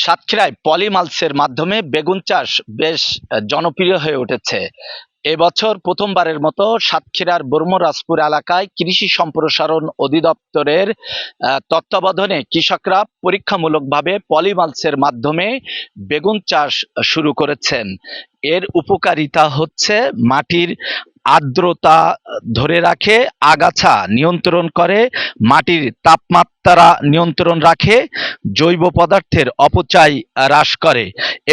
সাতক্ষীরায় পলিমালচের মাধ্যমে বেগুন চাষ বেশ জনপ্রিয় হয়ে উঠেছে। এবছর প্রথমবারের মতো সাতক্ষীরার ব্রহ্মরাজপুর এলাকায় কৃষি সম্প্রসারণ অধিদপ্তরের তত্ত্বাবধানে কৃষকরা পরীক্ষামূলকভাবে পলিমালচের মাধ্যমে বেগুন চাষ শুরু করেছেন। এর উপকারিতা হচ্ছে মাটির আর্দ্রতা ধরে রাখে, আগাছা নিয়ন্ত্রণ করে, মাটির তাপমাত্রা নিয়ন্ত্রণ রাখে, জৈব পদার্থের অপচয় হ্রাস করে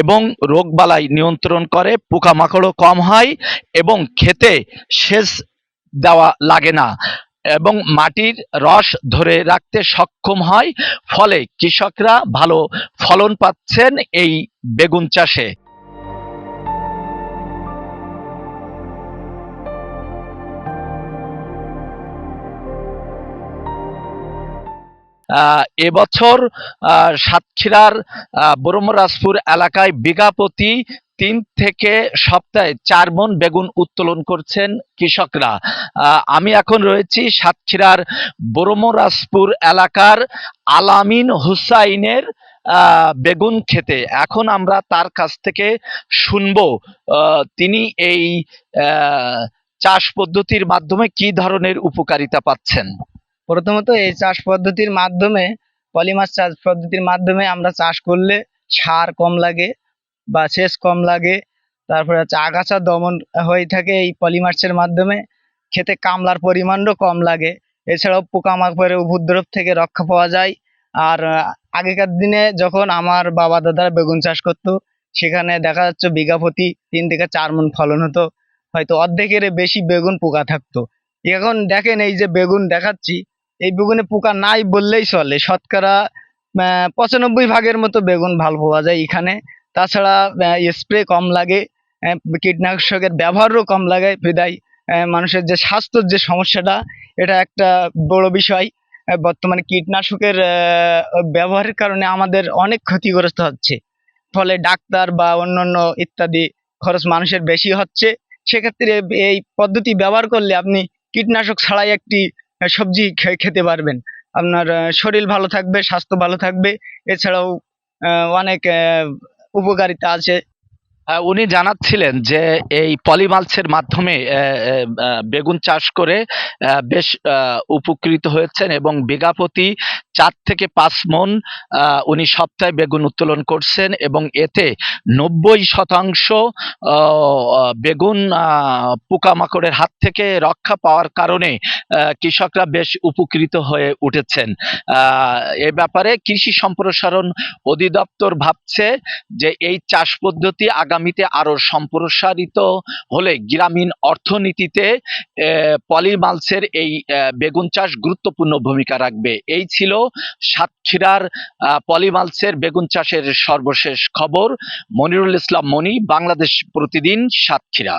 এবং রোগবালাই নিয়ন্ত্রণ করে, পোকামাকড়ও কম হয় এবং খেতে সেচ দেওয়া লাগে না এবং মাটির রস ধরে রাখতে সক্ষম হয়। ফলে কৃষকরা ভালো ফলন পাচ্ছেন এই বেগুন চাষে। এবছর সাতক্ষীরার ব্রহ্মরাজপুর এলাকায় বিঘা প্রতি ৩ থেকে সপ্তাহে ৪ মণ বেগুন উত্তোলন করছেন কৃষকরা। আমি এখন রয়েছি সাতক্ষীরার ব্রহ্মরাজপুর এলাকার আলামিন হুসাইনের বেগুন খেতে। এখন আমরা তার কাছ থেকে শুনবো তিনি এই চাষ পদ্ধতির মাধ্যমে কি ধরনের উপকারিতা পাচ্ছেন। প্রথমত এই চাষ পদ্ধতির মাধ্যমে, পলিমার চাষ পদ্ধতির মাধ্যমে আমরা চাষ করলে সার কম লাগে বা সেচ কম লাগে। তারপরে হচ্ছে আগাছা দমন হয়ে থাকে এই পলিমার্সের মাধ্যমে। খেতে কামলার পরিমাণও কম লাগে। এছাড়াও পোকামাকড়ের উপদ্রব থেকে রক্ষা পাওয়া যায়। আর আগেকার দিনে যখন আমার বাবা দাদারা বেগুন চাষ করতো, সেখানে দেখা যাচ্ছে বিঘা প্রতি ৩ থেকে ৪ মণ ফলন হতো, হয়তো অর্ধেকের বেশি বেগুন পোকা থাকতো। এখন দেখেন এই যে বেগুন দেখাচ্ছি, এই বেগুনে পোকা নাই বললেই চলে। শতকরা ৯৫ ভাগের মতো বেগুন ভালো পাওয়া যায় এখানে। তাছাড়া স্প্রে কম লাগে, কীটনাশকের ব্যবহারও কম লাগে, বিধায় মানুষের যে স্বাস্থ্যের যে সমস্যাটা, এটা একটা বড় বিষয়। বর্তমানে কীটনাশকের ব্যবহারের কারণে আমাদের অনেক ক্ষতিগ্রস্ত হচ্ছে। ফলে ডাক্তার বা অন্যান্য ইত্যাদি খরচ মানুষের বেশি হচ্ছে। সেক্ষেত্রে এই পদ্ধতি ব্যবহার করলে আপনি কীটনাশক ছাড়াই একটি সবজি খেতে পারবেন। আপনার শরীর ভালো থাকবে, স্বাস্থ্য ভালো থাকবে। এছাড়াও অনেক উপকারিতা আছে। উনি জানাচ্ছিলেন যে এই পলিমালচের মাধ্যমে বেগুন চাষ করে বেশ উপকৃত হয়েছেন এবং বিঘা প্রতি ৪ থেকে ৫ মণ উনি সপ্তাহে বেগুন উত্তোলন করছেন এবং এতে ৯০% বেগুন পোকামাকড়ের হাত থেকে রক্ষা পাওয়ার কারণে কৃষকরা বেশ উপকৃত হয়ে উঠেছেন। এ ব্যাপারে কৃষি সম্প্রসারণ অধিদপ্তর ভাবছে যে এই চাষ পদ্ধতি আগামীতে আরো সম্প্রসারিত হলে গ্রামীণ অর্থনীতিতে পলিমালচের এই বেগুন চাষ গুরুত্বপূর্ণ ভূমিকা রাখবে। এই ছিল সাতক্ষীরার পলিমালচের বেগুন চাষের সর্বশেষ খবর। মনিরুল ইসলাম মনি, বাংলাদেশ প্রতিদিন, সাতক্ষীরা।